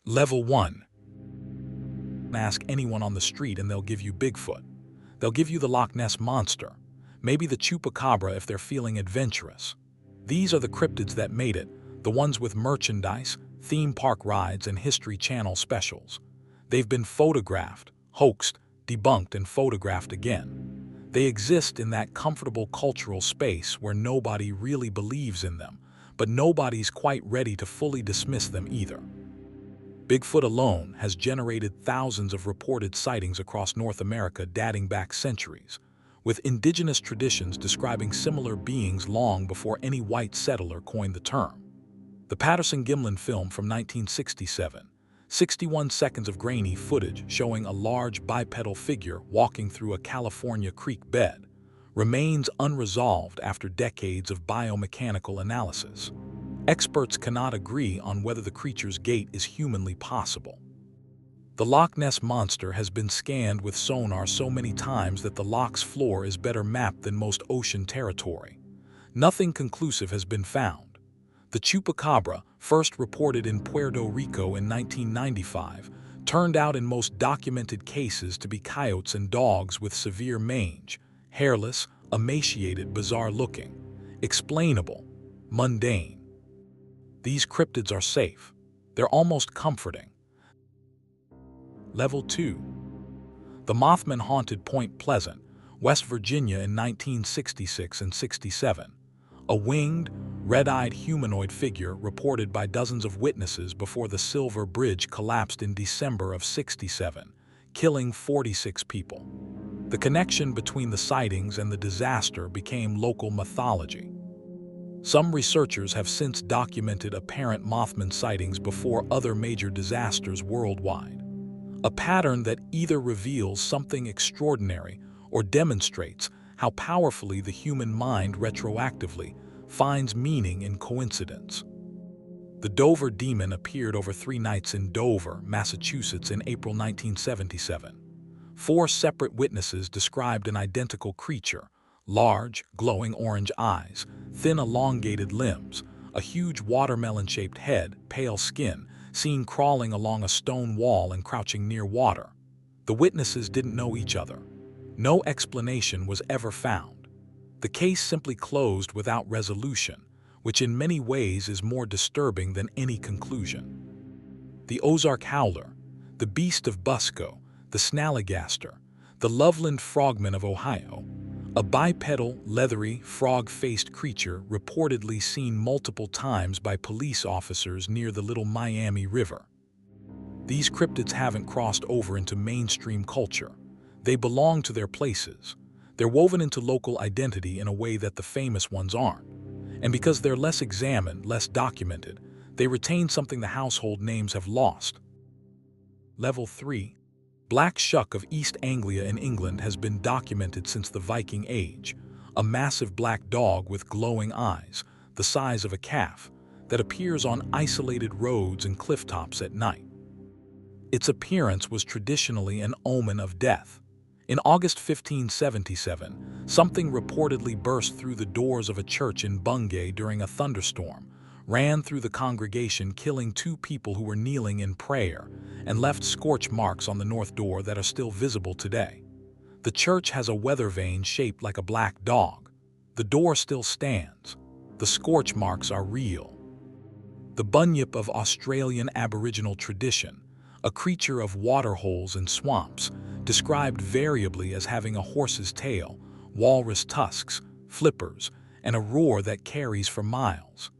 Level 1. Ask anyone on the street and they'll give you Bigfoot. They'll give you the Loch Ness Monster, maybe the Chupacabra if they're feeling adventurous. These are the cryptids that made it, the ones with merchandise, theme park rides, and History Channel specials. They've been photographed, hoaxed, debunked, and photographed again. They exist in that comfortable cultural space where nobody really believes in them, but nobody's quite ready to fully dismiss them either. Bigfoot alone has generated thousands of reported sightings across North America dating back centuries, with indigenous traditions describing similar beings long before any white settler coined the term. The Patterson-Gimlin film from 1967, 61 seconds of grainy footage showing a large bipedal figure walking through a California creek bed, remains unresolved after decades of biomechanical analysis. Experts cannot agree on whether the creature's gait is humanly possible. The Loch Ness Monster has been scanned with sonar so many times that the loch's floor is better mapped than most ocean territory. Nothing conclusive has been found. The Chupacabra, first reported in Puerto Rico in 1995, turned out in most documented cases to be coyotes and dogs with severe mange, hairless, emaciated, bizarre-looking, explainable, mundane. These cryptids are safe. They're almost comforting. Level 2. The Mothman haunted Point Pleasant, West Virginia in 1966 and 67. A winged, red-eyed humanoid figure reported by dozens of witnesses before the Silver Bridge collapsed in December of 67, killing 46 people. The connection between the sightings and the disaster became local mythology. Some researchers have since documented apparent Mothman sightings before other major disasters worldwide. A pattern that either reveals something extraordinary or demonstrates how powerfully the human mind retroactively finds meaning in coincidence. The Dover Demon appeared over 3 nights in Dover, Massachusetts in April 1977. 4 separate witnesses described an identical creature: large, glowing orange eyes, thin elongated limbs, a huge watermelon-shaped head, pale skin, seen crawling along a stone wall and crouching near water. The witnesses didn't know each other. No explanation was ever found. The case simply closed without resolution, which in many ways is more disturbing than any conclusion. The Ozark Howler, the Beast of Busco, the Snallygaster, the Loveland Frogman of Ohio, a bipedal, leathery, frog-faced creature reportedly seen multiple times by police officers near the Little Miami River. These cryptids haven't crossed over into mainstream culture. They belong to their places. They're woven into local identity in a way that the famous ones aren't. And because they're less examined, less documented, they retain something the household names have lost. Level 3. Black Shuck of East Anglia in England has been documented since the Viking Age, a massive black dog with glowing eyes, the size of a calf, that appears on isolated roads and cliff tops at night. Its appearance was traditionally an omen of death. In August 1577, something reportedly burst through the doors of a church in Bungay during a thunderstorm, ran through the congregation, killing 2 people who were kneeling in prayer, and left scorch marks on the north door that are still visible today. The church has a weather vane shaped like a black dog. The door still stands. The scorch marks are real. The bunyip of Australian Aboriginal tradition, a creature of waterholes and swamps, described variably as having a horse's tail, walrus tusks, flippers, and a roar that carries for miles.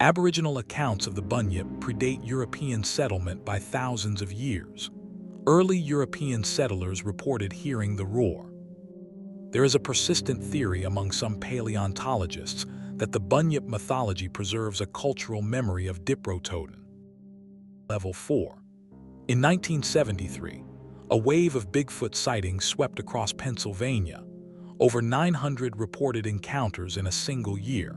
Aboriginal accounts of the bunyip predate European settlement by thousands of years. Early European settlers reported hearing the roar. There is a persistent theory among some paleontologists that the bunyip mythology preserves a cultural memory of Diprotodon. Level 4. In 1973, a wave of Bigfoot sightings swept across Pennsylvania. Over 900 reported encounters in a single year,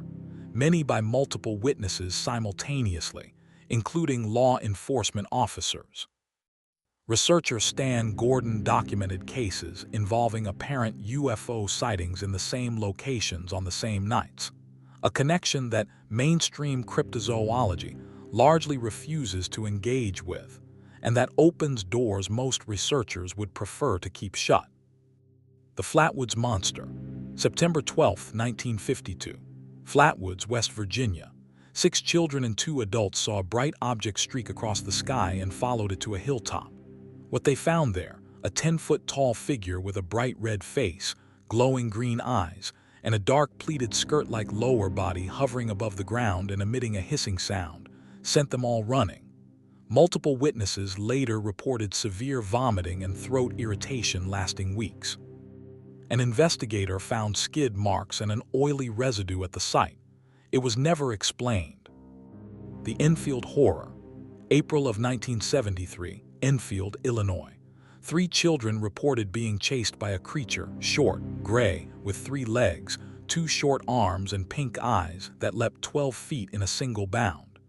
many by multiple witnesses simultaneously, including law enforcement officers. Researcher Stan Gordon documented cases involving apparent UFO sightings in the same locations on the same nights, a connection that mainstream cryptozoology largely refuses to engage with. and that opens doors most researchers would prefer to keep shut. The Flatwoods Monster, September 12, 1952. Flatwoods, West Virginia. 6 children and 2 adults saw a bright object streak across the sky and followed it to a hilltop. What they found there, a 10-foot-tall figure with a bright red face, glowing green eyes, and a dark pleated skirt-like lower body hovering above the ground and emitting a hissing sound, sent them all running. Multiple witnesses later reported severe vomiting and throat irritation lasting weeks. An investigator found skid marks and an oily residue at the site. It was never explained. The Enfield Horror, April of 1973, Enfield, Illinois. 3 children reported being chased by a creature, short, gray, with 3 legs, 2 short arms and pink eyes that leapt 12 feet in a single bound.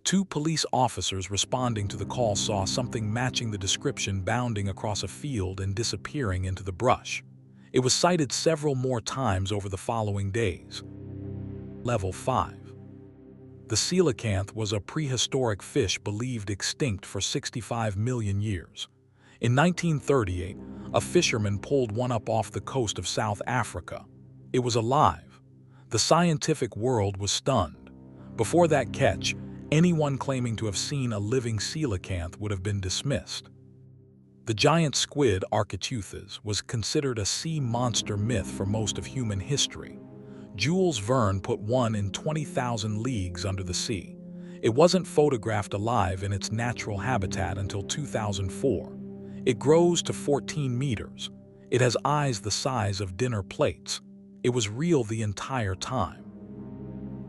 2 police officers responding to the call saw something matching the description bounding across a field and disappearing into the brush. It was sighted several more times over the following days. Level 5. The coelacanth was a prehistoric fish believed extinct for 65 million years. In 1938, a fisherman pulled one up off the coast of South Africa. It was alive. The scientific world was stunned. Before that catch, anyone claiming to have seen a living coelacanth would have been dismissed. The giant squid Architeuthis was considered a sea monster myth for most of human history. Jules Verne put one in 20,000 leagues under the sea. It wasn't photographed alive in its natural habitat until 2004. It grows to 14 meters. It has eyes the size of dinner plates. It was real the entire time.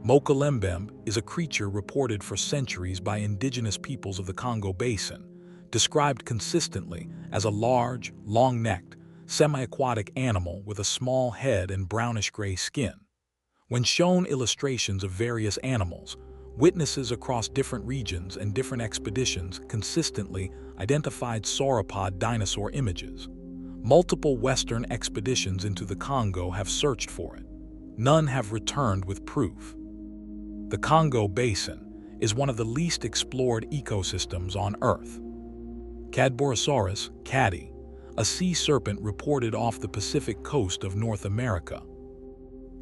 Mokolembembe is a creature reported for centuries by indigenous peoples of the Congo Basin, described consistently as a large, long-necked, semi-aquatic animal with a small head and brownish-gray skin. When shown illustrations of various animals, witnesses across different regions and different expeditions consistently identified sauropod dinosaur images. Multiple Western expeditions into the Congo have searched for it. None have returned with proof. The Congo Basin is one of the least explored ecosystems on Earth. Cadborosaurus, caddy, a sea serpent reported off the Pacific coast of North America.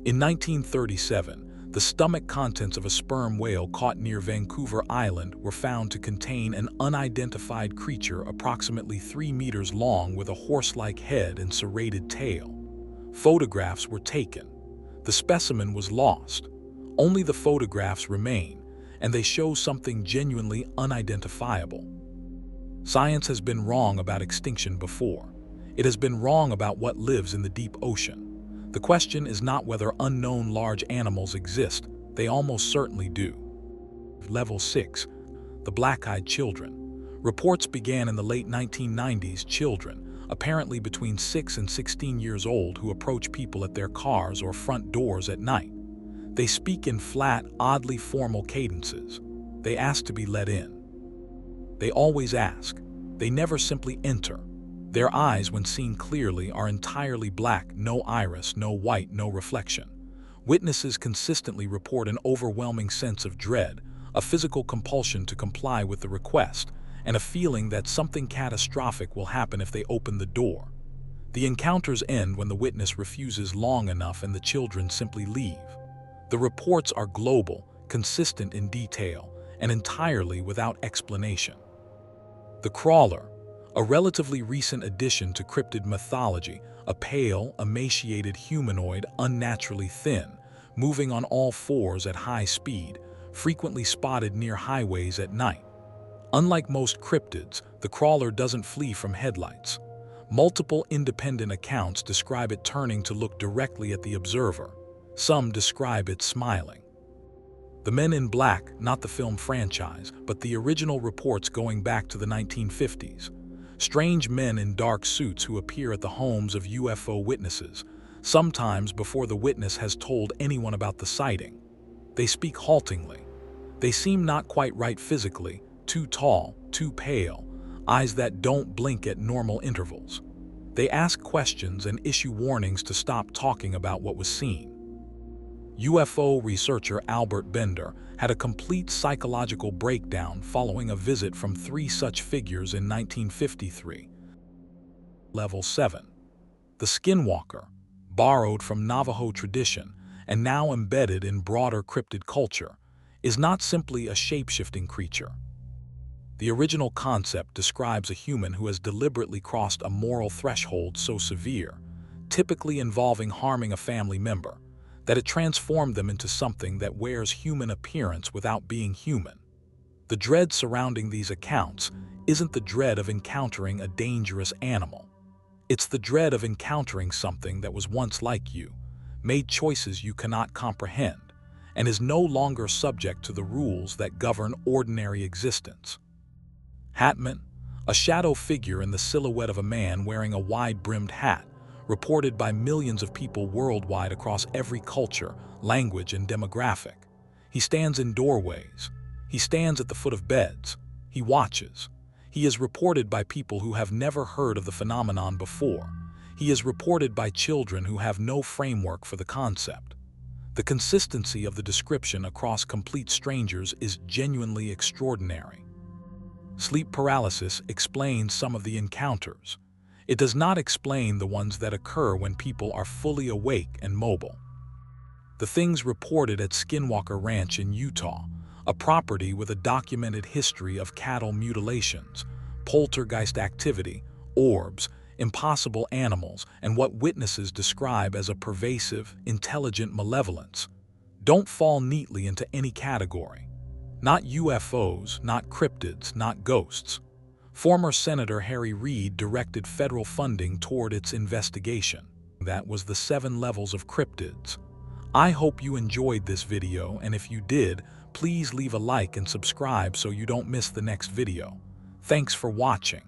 In 1937, the stomach contents of a sperm whale caught near Vancouver Island were found to contain an unidentified creature approximately 3 meters long with a horse-like head and serrated tail. Photographs were taken. The specimen was lost. Only the photographs remain, and they show something genuinely unidentifiable. Science has been wrong about extinction before. It has been wrong about what lives in the deep ocean. The question is not whether unknown large animals exist. They almost certainly do. Level 6. The Black-Eyed Children. Reports began in the late 1990s. Children, apparently between 6 and 16 years old, who approach people at their cars or front doors at night. They speak in flat, oddly formal cadences. They ask to be let in. They always ask. They never simply enter. Their eyes, when seen clearly, are entirely black, no iris, no white, no reflection. Witnesses consistently report an overwhelming sense of dread, a physical compulsion to comply with the request, and a feeling that something catastrophic will happen if they open the door. The encounters end when the witness refuses long enough and the children simply leave. The reports are global, consistent in detail, and entirely without explanation. The Crawler, a relatively recent addition to cryptid mythology, a pale, emaciated humanoid, unnaturally thin, moving on all fours at high speed, frequently spotted near highways at night. Unlike most cryptids, the Crawler doesn't flee from headlights. Multiple independent accounts describe it turning to look directly at the observer. Some describe it smiling. The Men in Black, not the film franchise, but the original reports going back to the 1950s. Strange men in dark suits who appear at the homes of UFO witnesses, sometimes before the witness has told anyone about the sighting. They speak haltingly. They seem not quite right physically, too tall, too pale, eyes that don't blink at normal intervals. They ask questions and issue warnings to stop talking about what was seen. UFO researcher Albert Bender had a complete psychological breakdown following a visit from three such figures in 1953. Level 7. The Skinwalker, borrowed from Navajo tradition and now embedded in broader cryptid culture, is not simply a shape-shifting creature. The original concept describes a human who has deliberately crossed a moral threshold so severe, typically involving harming a family member, that it transformed them into something that wears human appearance without being human. The dread surrounding these accounts isn't the dread of encountering a dangerous animal. It's the dread of encountering something that was once like you, made choices you cannot comprehend, and is no longer subject to the rules that govern ordinary existence. Hatman, a shadow figure in the silhouette of a man wearing a wide-brimmed hat, reported by millions of people worldwide across every culture, language, and demographic. He stands in doorways. He stands at the foot of beds. He watches. He is reported by people who have never heard of the phenomenon before. He is reported by children who have no framework for the concept. The consistency of the description across complete strangers is genuinely extraordinary. Sleep paralysis explains some of the encounters. It does not explain the ones that occur when people are fully awake and mobile. The things reported at Skinwalker Ranch in Utah, a property with a documented history of cattle mutilations, poltergeist activity, orbs, impossible animals, and what witnesses describe as a pervasive, intelligent malevolence, don't fall neatly into any category. Not UFOs, not cryptids, not ghosts. Former Senator Harry Reid directed federal funding toward its investigation. That was the 7 levels of cryptids. I hope you enjoyed this video, and if you did, please leave a like and subscribe so you don't miss the next video. Thanks for watching.